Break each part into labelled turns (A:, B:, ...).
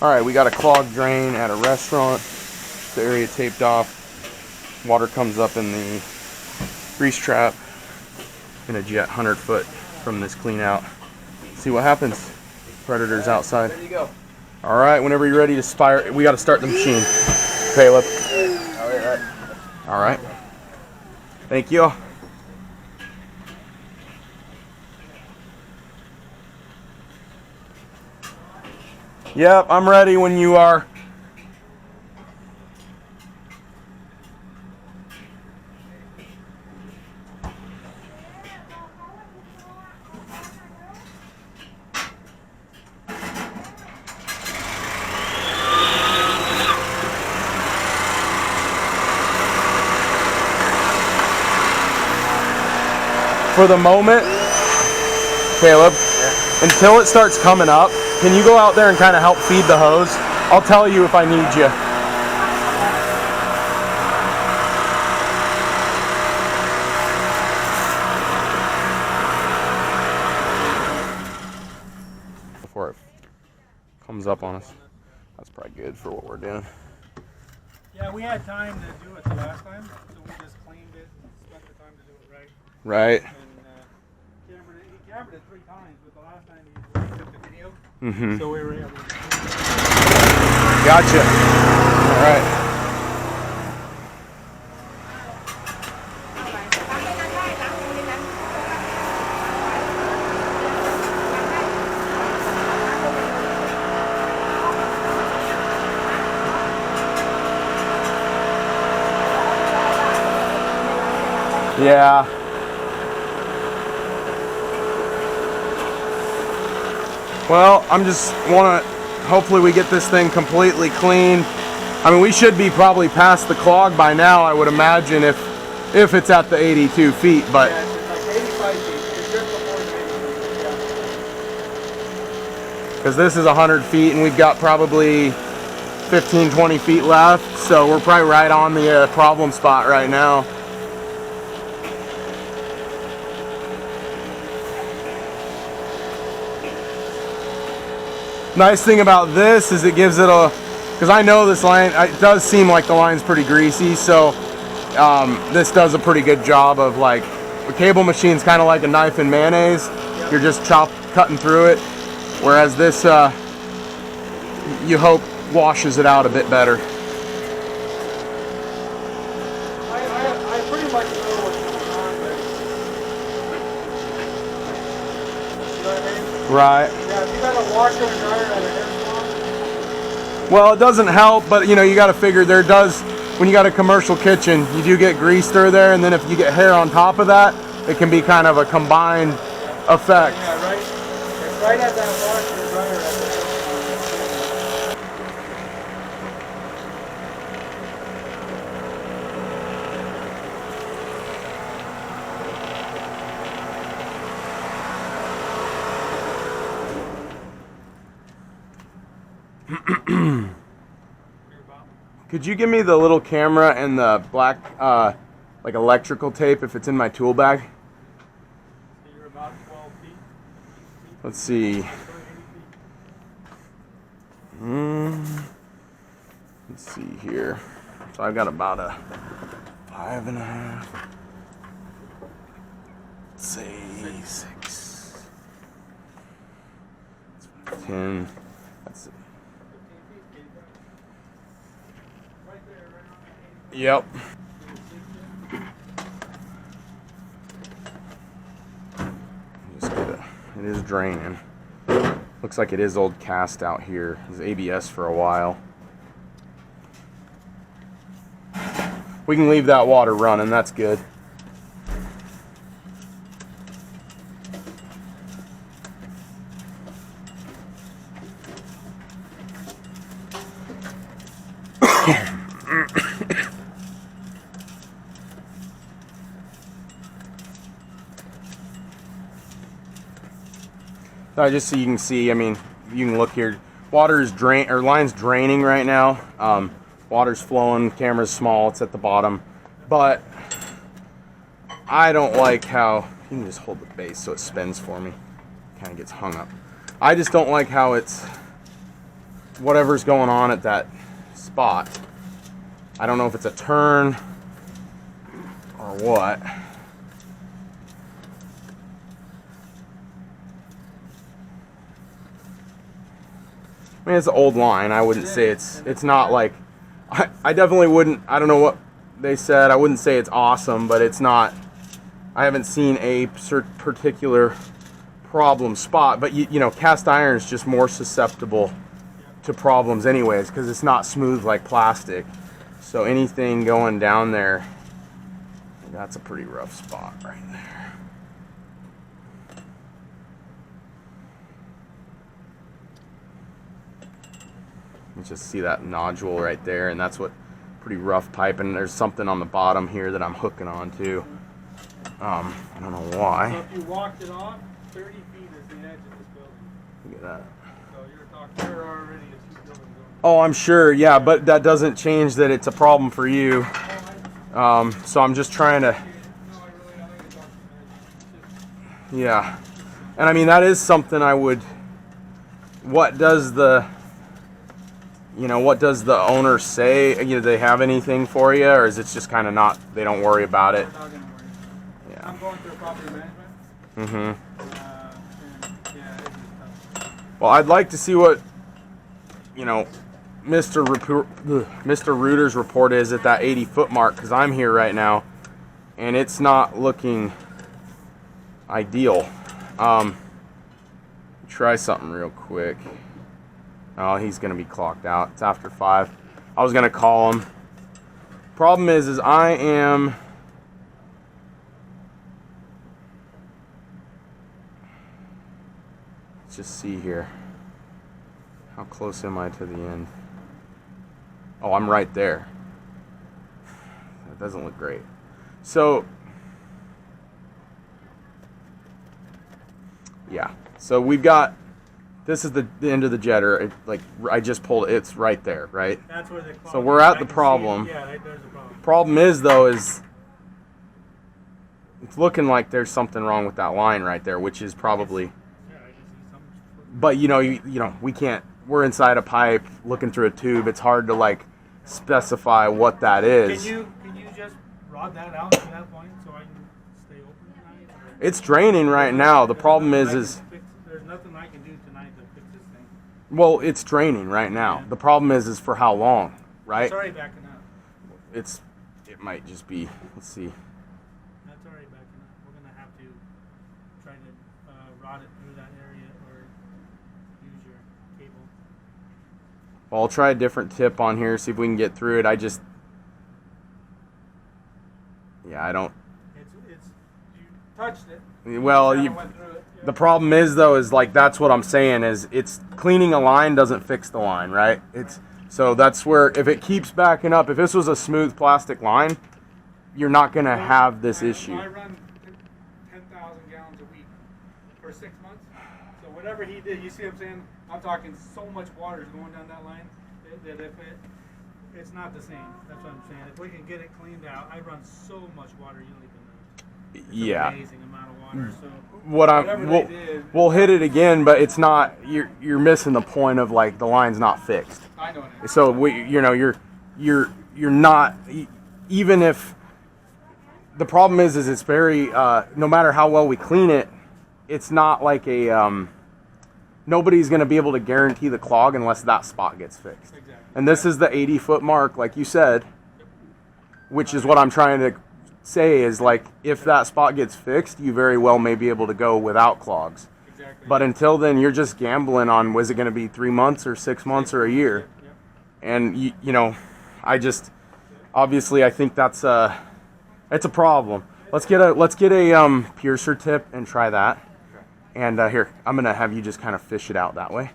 A: Alright, we got a clogged drain at a restaurant. The area taped off. Water comes up in the grease trap in a jet 100 foot from this clean out. See what happens. Predators outside.
B: There you go.
A: Alright, whenever you're ready to fire, we got to start the machine. Caleb. Alright. Thank you. Yep, I'm ready when you are. For the moment, Caleb, until it starts coming up, can you go out there and kind of help feed the hose? I'll tell you if I need you. Before it comes up on us. That's probably good for what we're doing.
C: Yeah, we had time to do it the last time, so we just cleaned it and spent the time to do it right.
A: Right.
C: And he cambered it 3 times, but the last time he took the video, so we were able to.
A: Gotcha. All right. Yeah. Well, I'm just want to, hopefully we get this thing completely clean. I mean, we should be probably past the clog by now, I would imagine, if it's at the 82 feet, but.
C: Yeah, it's like 85 feet. It's just before the 80 feet,
A: Because this is 100 feet and we've got probably 15, 20 feet left. So we're probably right on the problem spot right now. Nice thing about this is it gives it a, because I know this line, it does seem like the line's pretty greasy, so this does a pretty good job of, like, the cable machine's kind of like a knife and mayonnaise. You're just cutting through it, whereas this, you hope, washes it out a bit better.
C: I pretty much know what's going on, but you know what I mean?
A: Right.
C: Yeah, if you got a washer and dryer at an air salon.
A: Well, it doesn't help, but you know, you got to figure there does, when you got a commercial kitchen, you do get grease through there, and then if you get hair on top of that, it can be kind of a combined effect.
C: Yeah, right. It's right at that washer and dryer at the air salon.
A: Could you give me the little camera and the black, like electrical tape if it's in my tool bag?
C: So you're about 12 feet.
A: Let's see. Let's see here. So I've got about a 5.5. Let's say 6. 10. That's it. Yep. Just get it. It is draining. Looks like it is old cast out here. It's ABS for a while. We can leave that water running. That's good. Just so you can see, I mean, you can look here. Water is line's draining right now. Water's flowing, camera's small, it's at the bottom. But I don't like how, you can just hold the base so it spins for me. Kind of gets hung up. I just don't like how it's whatever's going on at that spot. I don't know if it's a turn or what. I mean, it's an old line. I wouldn't say it's not like, I definitely wouldn't, I don't know what they said. I wouldn't say it's awesome, but it's not, I haven't seen a particular problem spot. But you know, cast iron is just more susceptible to problems anyways, because it's not smooth like plastic. So anything going down there, that's a pretty rough spot right there. You just see that nodule right there, and that's what pretty rough pipe. And there's something on the bottom here that I'm hooking onto. I don't know why.
C: So if you walked it off, 30 feet is the edge of this building.
A: Look at that.
C: So you're talking, there are already a few buildings going.
A: Oh, I'm sure, yeah, but that doesn't change that it's a problem for you. So I'm just trying to, yeah. And I mean, that is something I would, what does the owner say? Do they have anything for you, or is it just kind of not, they don't worry about it?
C: Yeah. I'm going through property management.
A: Mm-hmm.
C: And, yeah, it's just tough.
A: Well, I'd like to see what, Mr. Reuter's report is at that 80-foot mark, because I'm here right now, and it's not looking ideal. Try something real quick. Oh, he's gonna be clocked out. It's after 5. I was gonna call him. Problem is I am. Let's just see here. How close am I to the end? Oh, I'm right there. That doesn't look great. So, yeah. So we've got. This is the end of the jetter. I just pulled it. It's right there, right?
C: That's where the clock
A: so we're at the problem.
C: Yeah, right there's the problem.
A: Problem is, though, is it's looking like there's something wrong with that line right there, which is probably.
C: Yeah, I can see something.
A: But you know, we can't. We're inside a pipe, looking through a tube. It's hard to specify what that is.
C: Can you just rod that out to that point so I can stay open tonight?
A: It's draining right now. The problem is
C: there's nothing I can do tonight to fix this thing.
A: well, it's draining right now. The problem is for how long, right?
C: It's already backing up.
A: It might just be. Let's see.
C: That's already backing up. We're gonna have to try to rod it through that area or use your cable.
A: Well, I'll try a different tip on here, see if we can get through it. I don't.
C: It's you touched it.
A: Well,
C: Went through it. Yeah.
A: the problem is though is that's what I'm saying is it's cleaning a line doesn't fix the line, right? So that's where if it keeps backing up, if this was a smooth plastic line, you're not gonna have this issue.
C: I run 10,000 gallons a week for 6 months. So whatever he did, you see what I'm saying? I'm talking so much water is going down that line that if it's not the same. That's what I'm saying. If we can get it cleaned out, I run so much water you don't even know. It's
A: Yeah.
C: an amazing amount of water. So
A: we'll hit it again, but it's not. You're missing the point of the line's not fixed.
C: I know that.
A: So you're not, even if the problem is it's very no matter how well we clean it, it's not like nobody's going to be able to guarantee the clog unless that spot gets fixed.
C: Exactly.
A: And this is the 80-foot mark, like you said, which is what I'm trying to say is if that spot gets fixed, you very well may be able to go without clogs.
C: Exactly.
A: But until then, you're just gambling on was it going to be 3 months or 6 months or a year.
C: Yep.
A: And obviously I think it's a problem. Let's get a piercer tip and try that. And here, I'm gonna have you just kind of fish it out that way.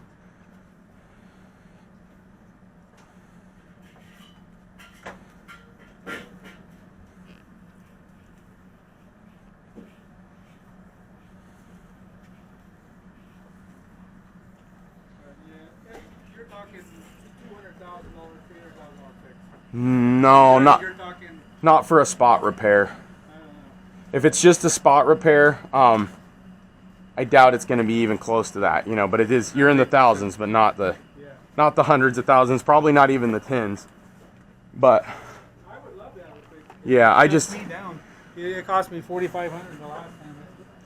C: You're talking $200,000, $300,000 fix.
A: No,
C: You're talking.
A: not for a spot repair.
C: I don't know.
A: If it's just a spot repair, I doubt it's going to be even close to that. But it is. You're in the thousands, but not Not the hundreds of thousands, probably not even the tens. But
C: I would love to have a quick.
A: yeah, I
C: It
A: just,
C: cuts me down. It cost me $4,500 the last time.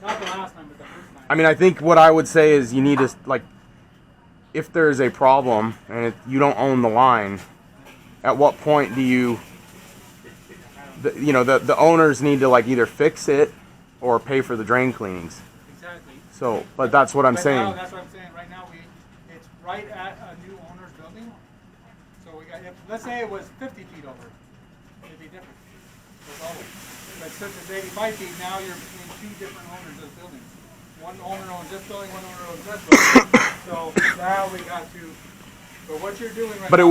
C: Not the last time, but the first time.
A: I mean, I think what I would say is you need to, like, if there's a problem and you don't own the line, at what point do you, the owners need to, like, either fix it or pay for the drain cleanings.
C: Exactly.
A: So, but that's what I'm
C: Right
A: saying.
C: now, that's what I'm saying. Right now, it's right at a new owner's building. So we got, let's say it was 50 feet over, it'd be different. But since it's 85 feet, now you're between two different owners of buildings. One owner owns this building, one owner owns this building. So now we got to. But what you're doing right
A: But
C: now.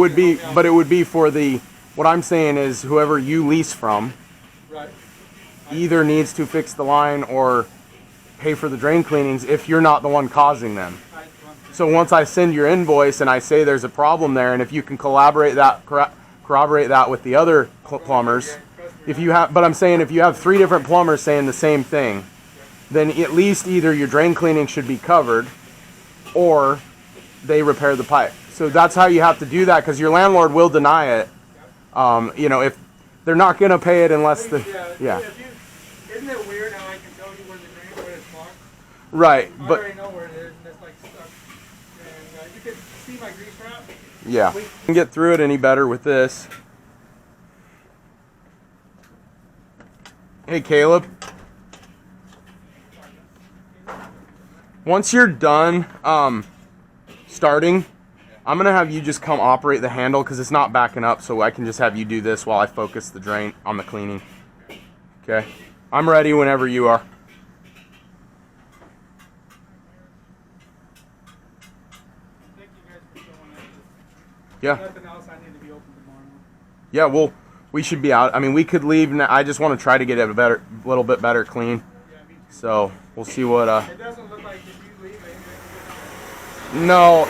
A: it would be for the. What I'm saying is, whoever you lease from,
C: Right.
A: either needs to fix the line or pay for the drain cleanings if you're not the one causing them. So once I send your invoice and I say there's a problem there, and if you can corroborate that with the other plumbers, if you have, but I'm saying if you have 3 different plumbers saying the same thing, then at least either your drain cleaning should be covered, or they repair the pipe. So that's how you have to do that, because your landlord will deny it. If they're not going to pay it unless
C: yeah. Isn't it weird how I can tell you where the drain where it's blocked?
A: Right,
C: I
A: but
C: already know where it is, and it's like stuck. And you can see my grease trap.
A: yeah, we can get through it any better with this. Hey, Caleb. Once you're done starting, I'm going to have you just come operate the handle because it's not backing up, so I can just have you do this while I focus the drain on the cleaning. Okay? I'm ready whenever you are.
C: Thank you guys for showing up.
A: Yeah.
C: Nothing else, I need to be open tomorrow.
A: Yeah, well, we should be out. I mean, we could leave now. I just want to try to get it a little bit better clean.
C: Yeah, me too.
A: So, we'll see what
C: It doesn't look like if you leave it.
A: No,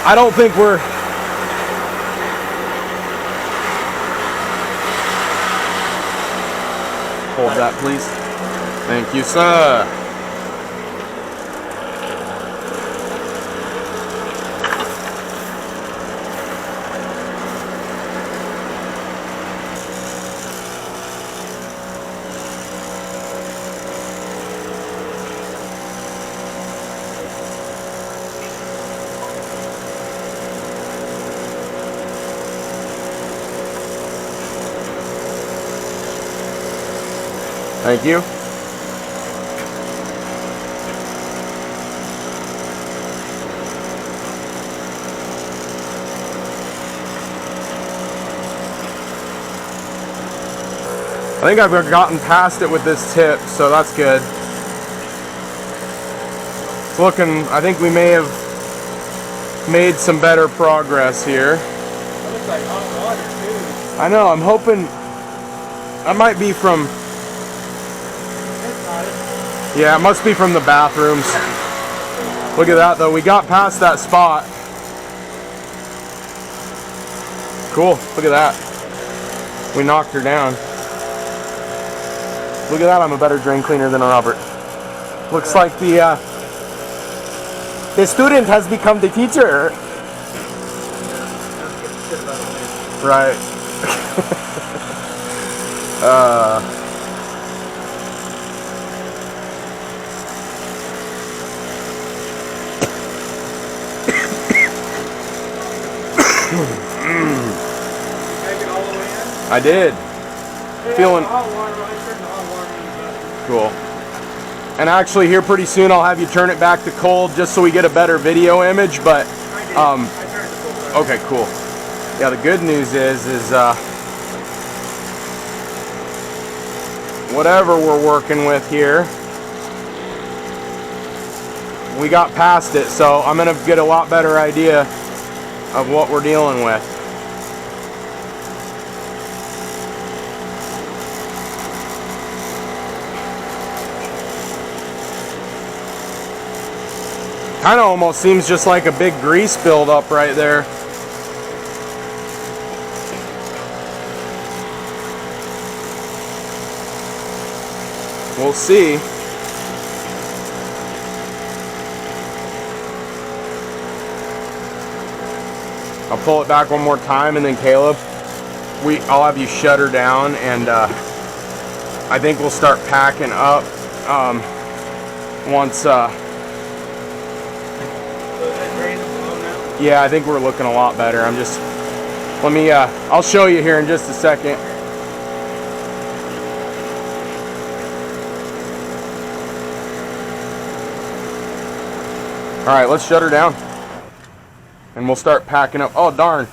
A: I don't think we're. Hold that, please. Thank you, sir. Thank you. I think I've gotten past it with this tip, so that's good. It's looking, I think we may have made some better progress here.
C: That looks like hot water, too.
A: I know, I'm hoping, that might be from,
C: It's not.
A: yeah, it must be from the bathrooms. Look at that though, we got past that spot. Cool, look at that. We knocked her down. Look at that, I'm a better drain cleaner than Robert. Looks like the student has become the teacher. Right.
C: Take it all the way in?
A: I did.
C: Yeah,
A: Feeling-
C: the hot water, I turned the hot water on the bathroom.
A: Cool. And actually here pretty soon I'll have you turn it back to cold just so we get a better video image, but
C: I did.
A: um
C: I turned it cold.
A: okay, cool. Yeah, the good news is whatever we're working with here, we got past it, so I'm gonna get a lot better idea of what we're dealing with. Kind of almost seems just like a big grease buildup right there. We'll see. I'll pull it back one more time, and then Caleb, I'll have you shut her down, and I think we'll start packing up once. Yeah, I think we're looking a lot better. I'll show you here in just a second. All right, let's shut her down, and we'll start packing up. Oh darn!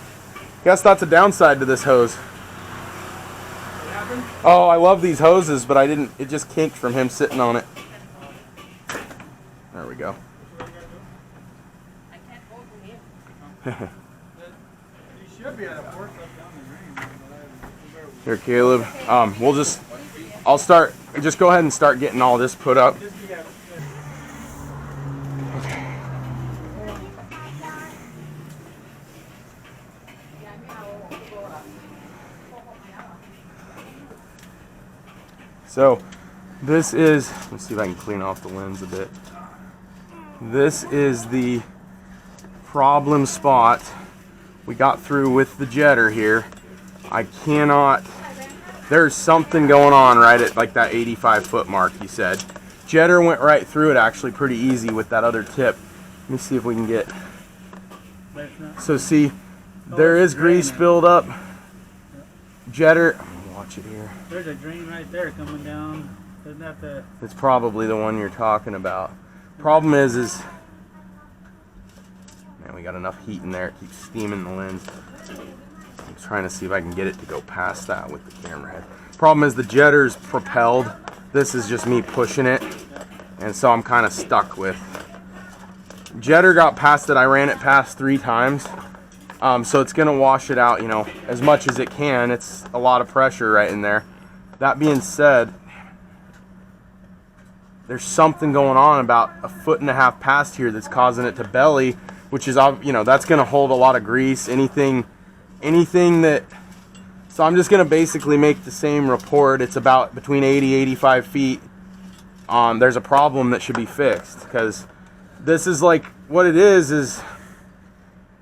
A: Guess that's a downside to this hose.
C: What happened?
A: Oh, I love these hoses, but it just kinked from him sitting on it. There we go.
B: I can't hold from here.
C: You should be at a force up down the drain.
A: Here, Caleb. Just go ahead and start getting all this put up. So this is, let's see if I can clean off the lens a bit. This is the problem spot we got through with the jetter here. There's something going on right at like that 85 foot mark you said. Jetter went right through it actually pretty easy with that other tip. Let me see if we can get, so see, there is grease buildup. Jetter, watch it here.
C: There's a drain right there coming down. Isn't that the...
A: It's probably the one you're talking about. Problem is man, we got enough heat in there, it keeps steaming the lens. I'm trying to see if I can get it to go past that with the camera head. Problem is the jetter's propelled. This is just me pushing it, and so I'm kind of stuck with. Jetter got past it, I ran it past 3 times. So it's gonna wash it out, as much as it can. It's a lot of pressure right in there. That being said, there's something going on about 1.5 foot past here that's causing it to belly, which is, that's gonna hold a lot of grease. Anything that, so I'm just gonna basically make the same report. It's about between 80-85 feet. There's a problem that should be fixed, because this is like, what it is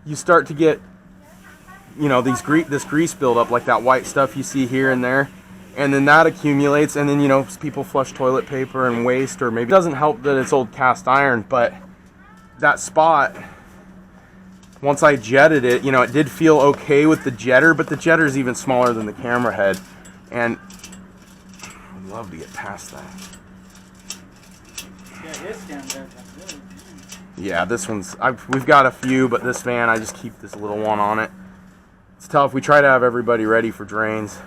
A: you start to get, this grease buildup, like that white stuff you see here and there, and then that accumulates, and then people flush toilet paper and waste, or maybe it doesn't help that it's old cast iron, but that spot, once I jetted it, it did feel okay with the jetter, but the jetter is even smaller than the camera head, and I'd love to get past that.
C: Yeah, his camera.
A: Yeah, this one's, we've got a few, but this van, I just keep this little one on it. It's tough. We try to have everybody ready for drains.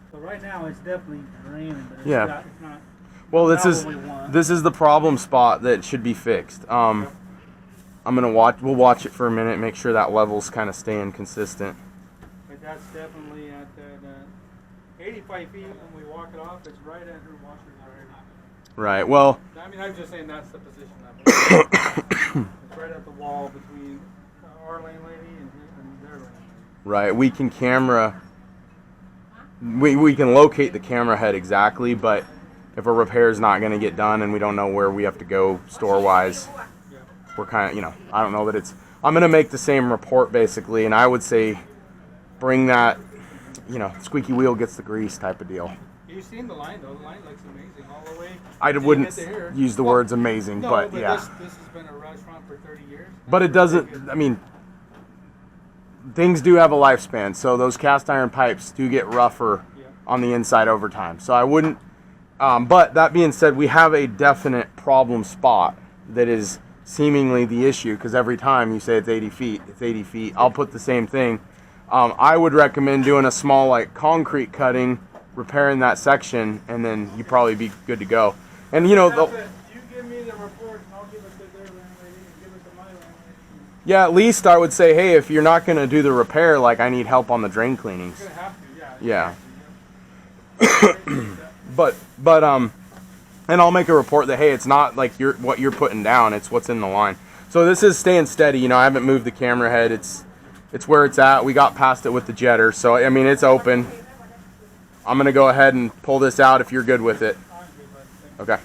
C: So right now it's definitely draining, but it's
A: Yeah.
C: it's not.
A: Well,
C: not what we want.
A: this is the problem spot that should be fixed. I'm gonna we'll watch it for a minute, make sure that level's kind of staying consistent.
C: But that's definitely at that 85 feet when we walk it off. It's right at her washers already.
A: Right. Well.
C: I mean, I'm just saying that's the position of it. It's right at the wall between our lane lady and their lane lady.
A: Right. We can we can locate the camera head exactly, but if a repair is not going to get done and we don't know where we have to go store wise, we're kind of, I don't know that it's, I'm going to make the same report basically, and I would say bring that, squeaky wheel gets the grease type of deal.
C: You've seen the line though. The line looks amazing all the way.
A: I wouldn't use the words amazing,
C: no,
A: but yeah.
C: This has been a restaurant for 30 years.
A: But it doesn't, I mean, things do have a lifespan, so those cast iron pipes do get rougher on the inside over time. So I wouldn't, but that being said, we have a definite problem spot that is seemingly the issue, because every time you say it's 80 feet, it's 80 feet. I'll put the same thing. I would recommend doing a small like concrete cutting, repairing that section, and then you probably be good to go. And
C: you give me the report and I'll give it to their landlady and give it to my landlady.
A: Yeah, at least I would say, hey, if you're not going to do the repair, like I need help on the drain cleanings.
C: You're gonna have to,
A: Yeah. but and I'll make a report that, hey, it's not like what you're putting down, it's what's in the line. So this is staying steady. I haven't moved the camera head. It's where it's at. We got past it with the jetter, so I mean it's open. I'm gonna go ahead and pull this out if you're good with it. Okay.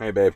A: Hey, babe.